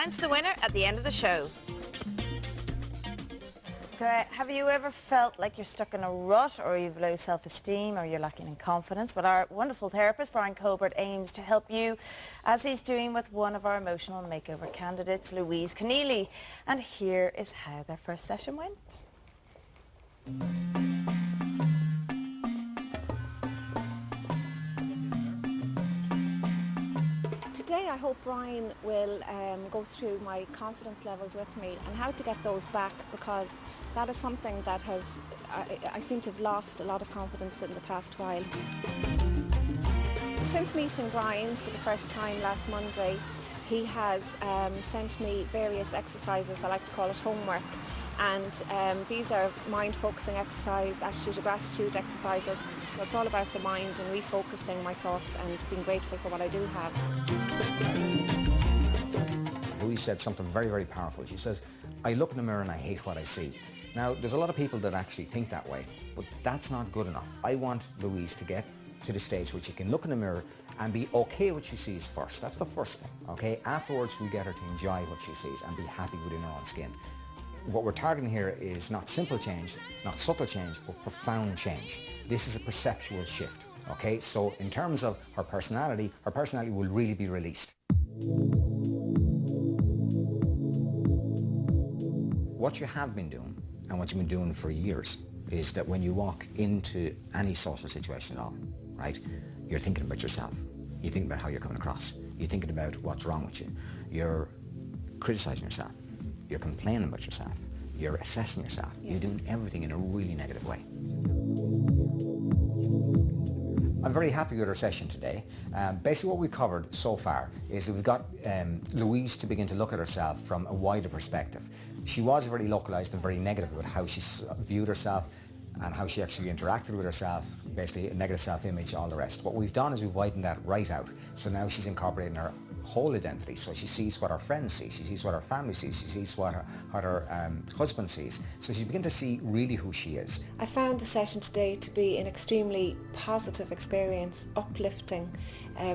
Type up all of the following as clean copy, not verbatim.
Announce the winner at the end of the show. Okay, have you ever felt like you're stuck in a rut, or you've low self-esteem, or you're lacking in confidence? Well, our wonderful therapist, Brian Colbert, aims to help you, as he's doing with one of our emotional makeover candidates, Louise Keneally. And here is how their first session went. Today I hope Brian will go through my confidence levels with me and how to get those back, because that is something that I seem to have lost a lot of confidence in the past while. Since meeting Brian for the first time last Monday, he has sent me various exercises. I like to call it homework, and these are mind-focusing exercise, attitude of gratitude exercises. So it's all about the mind and refocusing my thoughts and being grateful for what I do have. Louise said something very, very powerful. She says, I look in the mirror and I hate what I see. Now, there's a lot of people that actually think that way, but that's not good enough. I want Louise to get to the stage where she can look in the mirror and be okay with what she sees first. That's the first thing, okay? Afterwards, we get her to enjoy what she sees and be happy within her own skin. What we're targeting here is not simple change, not subtle change, but profound change. This is a perceptual shift, okay? So in terms of her personality will really be released. What you have been doing, and what you've been doing for years, is that when you walk into any social situation at all, right, you're thinking about yourself. You're thinking about how you're coming across. You're thinking about what's wrong with you. You're criticizing yourself. You're complaining about yourself. You're assessing yourself. Yeah. You're doing everything in a really negative way. I'm very happy with our session today. Basically what we covered so far is that we've got Louise to begin to look at herself from a wider perspective. She was very localized and very negative about how she viewed herself and how she actually interacted with herself, basically a negative self-image, all the rest. What we've done is we've widened that right out. So now she's incorporating her whole identity. So she sees what her friends see, she sees what her family sees, she sees what her husband sees. So she's beginning to see really who she is. I found the session today to be an extremely positive experience, uplifting.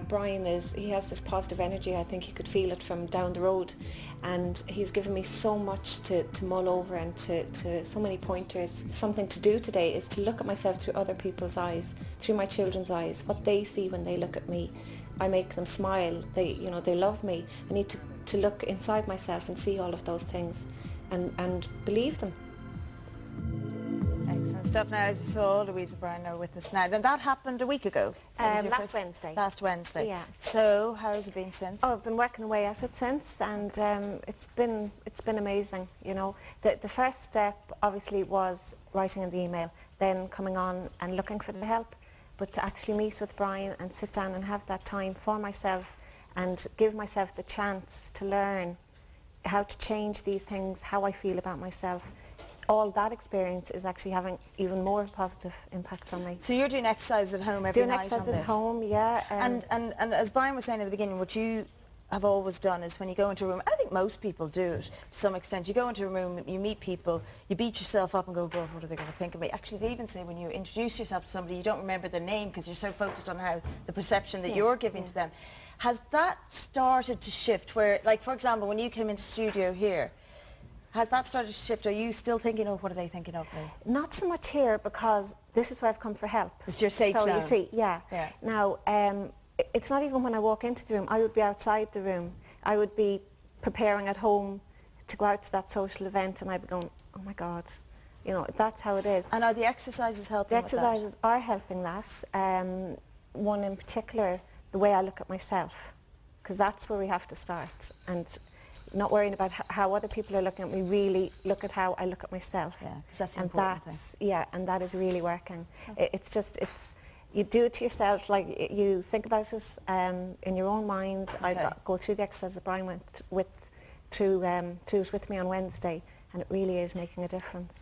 Brian he has this positive energy. I think you could feel it from down the road, and he's given me so much to mull over and to so many pointers. Something to do today is to look at myself through other people's eyes, through my children's eyes, what they see when they look at me. I make them smile, they love me. I need to look inside myself and see all of those things and believe them. Excellent stuff. Now, as you saw, Louise and Brian are with us now. Then that happened a week ago. Last Wednesday. Last Wednesday. Yeah. So, how has it been since? Oh, I've been working away at it since, and it's been amazing. You know, the first step obviously was writing in the email, then coming on and looking for the help. But to actually meet with Brian and sit down and have that time for myself and give myself the chance to learn how to change these things, how I feel about myself, all that experience is actually having even more of a positive impact on me. So you're doing exercise at home every night? Doing exercise at home, yeah. And as Brian was saying at the beginning, what you have always done is when you go into a room, I think most people do it to some extent, you go into a room, you meet people, you beat yourself up and go, God, what are they going to think of me? Actually, they even say when you introduce yourself to somebody, you don't remember their name because you're so focused on how the perception that you're giving to them. Has that started to shift where, like, for example, when you came into studio here, has that started to shift? Are you still thinking, oh, what are they thinking of me? Not so much here, because this is where I've come for help. It's your safe zone. So you see, yeah. Now, it's not even when I walk into the room. I would be outside the room. I would be preparing at home to go out to that social event, and I'd be going, oh my God, you know, that's how it is. And are the exercises helping? The exercises are helping that. One in particular, the way I look at myself, because that's where we have to start. And not worrying about how other people are looking at me, really look at how I look at myself. Yeah, because that's the important thing. Yeah, and that is really working. Okay. You do it to yourself, like you think about it in your own mind. Okay. I go through the exercise that Brian went through it with me on Wednesday, and it really is making a difference.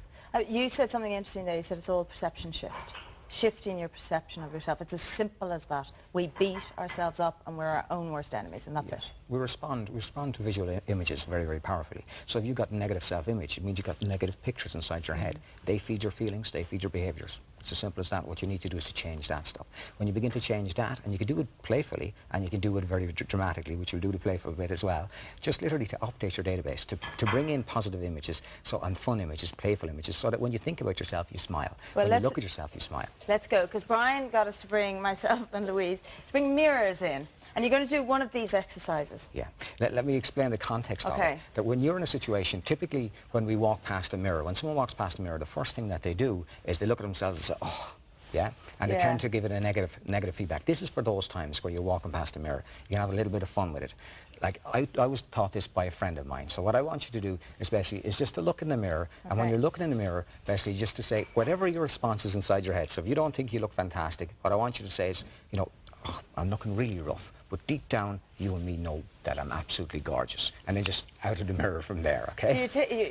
You said something interesting there. You said it's all perception shift. Shifting your perception of yourself. It's as simple as that. We beat ourselves up and we're our own worst enemies, and that's it. We respond to visual images very, very powerfully. So if you've got negative self-image, it means you've got negative pictures inside your head. They feed your feelings, they feed your behaviours. It's as simple as that. What you need to do is to change that stuff. When you begin to change that, and you can do it playfully, and you can do it very dramatically, which you'll do the playful bit as well, just literally to update your database, to bring in positive images, and fun images, playful images, so that when you think about yourself, you smile. Well, when you look at yourself, you smile. Let's go, because Brian got us to bring, myself and Louise, to bring mirrors in. And you're going to do one of these exercises. Yeah. Let me explain the context of it. That when you're in a situation, typically when we walk past a mirror, when someone walks past a mirror, the first thing that they do is they look at themselves and say, oh, yeah? And they tend to give it a negative feedback. This is for those times where you're walking past a mirror. You can have a little bit of fun with it. Like, I was taught this by a friend of mine. So what I want you to do is basically is just to look in the mirror. And when you're looking in the mirror, basically just to say whatever your response is inside your head. So if you don't think you look fantastic, what I want you to say is, you know, oh, I'm looking really rough. But deep down, you and me know that I'm absolutely gorgeous. And then just out of the mirror from there, okay?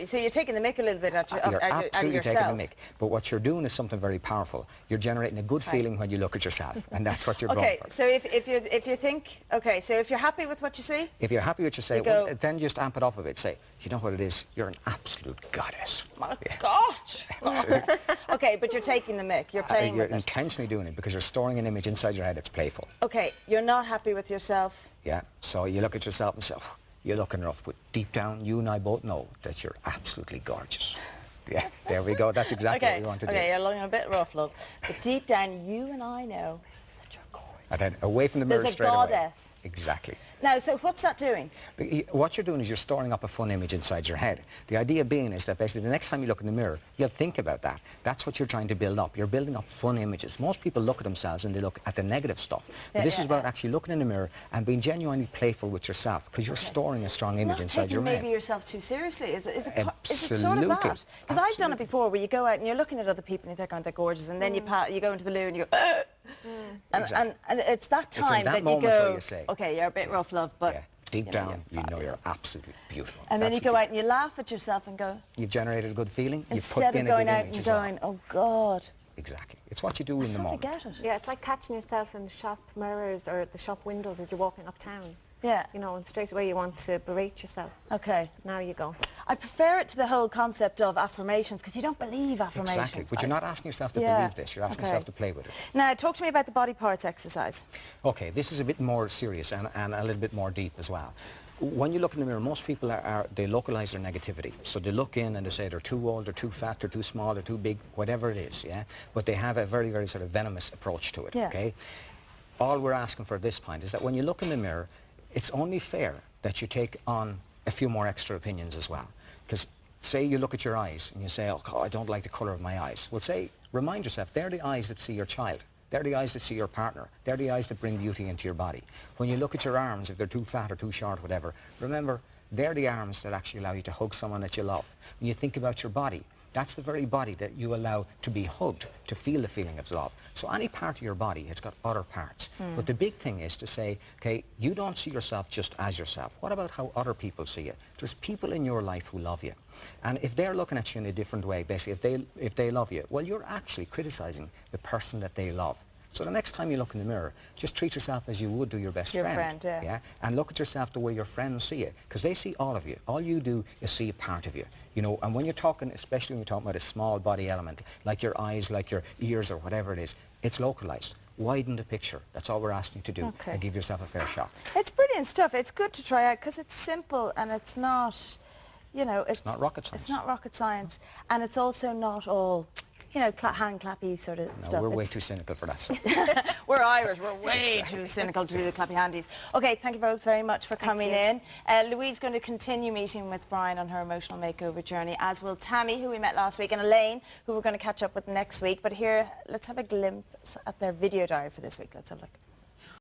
So you're taking the mick a little bit out of yourself. You're absolutely taking the mick. But what you're doing is something very powerful. You're generating a good feeling when you look at yourself. And that's what you're going for. So if you think, so if you're happy with what you see? If you're happy with what you say, well, then just amp it up a bit. Say, you know what it is? You're an absolute goddess. My gosh. Okay, but you're taking the mick. You're playing with it. You're intentionally doing it because you're storing an image inside your head that's playful. Okay, you're not happy with yourself. Yeah, so you look at yourself and say, oh, you're looking rough, but deep down, you and I both know that you're absolutely gorgeous. Yeah, there we go. That's exactly what we want to do. Okay, you're looking a bit rough, love. But deep down, you and I know that you're gorgeous. And then away from the mirror straight away. There's a goddess. Exactly. Now, so what's that doing? What you're doing is you're storing up a fun image inside your head. The idea being is that basically the next time you look in the mirror, you'll think about that. That's what you're trying to build up. You're building up fun images. Most people look at themselves and they look at the negative stuff. But this is about actually looking in the mirror and being genuinely playful with yourself because you're storing a strong image inside your mind. Not taking maybe yourself too seriously. Is it sort of Absolutely. that? Because I've done it before where you go out and you're looking at other people and you think, oh, they're gorgeous. And then you go into the loo and you go, and it's that time that you go, okay, you're a bit rough, love, but... Deep down, you know you're absolutely beautiful. And then you go out and you laugh at yourself and go... You've generated a good feeling. Instead of going out and going, oh, God. Exactly. It's what you do in the moment. I get it. Yeah, it's like catching yourself in the shop mirrors or the shop windows as you're walking uptown. Yeah. You know, and straight away you want to berate yourself. Okay. Now you go. I prefer it to the whole concept of affirmations because you don't believe affirmations. Exactly. But you're not asking yourself to believe this. You're asking yourself to play with it. Now, talk to me about the body parts exercise. Okay. This is a bit more serious and a little bit more deep as well. When you look in the mirror, most people they localize their negativity. So they look in and they say they're too old, they're too fat, they're too small, they're too big, whatever it is, yeah? But they have a very, very sort of venomous approach to it, okay? All we're asking for at this point is that when you look in the mirror, it's only fair that you take on a few more extra opinions as well. Because say you look at your eyes and you say, oh, God, I don't like the colour of my eyes. Well, remind yourself, they're the eyes that see your child. They're the eyes that see your partner. They're the eyes that bring beauty into your body. When you look at your arms, if they're too fat or too short, whatever, remember, they're the arms that actually allow you to hug someone that you love. When you think about your body, that's the very body that you allow to be hugged, to feel the feeling of love. So any part of your body has got other parts. But the big thing is to say, okay, you don't see yourself just as yourself. What about how other people see you? There's people in your life who love you. And if they're looking at you in a different way, basically, if they love you, well, you're actually criticizing the person that they love. So the next time you look in the mirror, just treat yourself as you would do your best friend. Yeah. And look at yourself the way your friends see you, because they see all of you. All you do is see a part of you, you know. And when you're talking, especially when you're talking about a small body element, like your eyes, like your ears, or whatever it is, it's localized. Widen the picture. That's all we're asking you to do, and give yourself a fair shot. It's brilliant stuff. It's good to try out because it's simple and it's not, you know, it's not rocket science. It's not rocket science, and it's also not all, you know, hand clappy sort of stuff. We're way too cynical for that stuff. We're Irish. We're way too cynical to do the clappy handies. Okay, thank you both very much for coming in. Louise is going to continue meeting with Brian on her emotional makeover journey, as will Tammy, who we met last week, and Elaine, who we're going to catch up with next week. But here, let's have a glimpse at their video diary for this week. Let's have a look.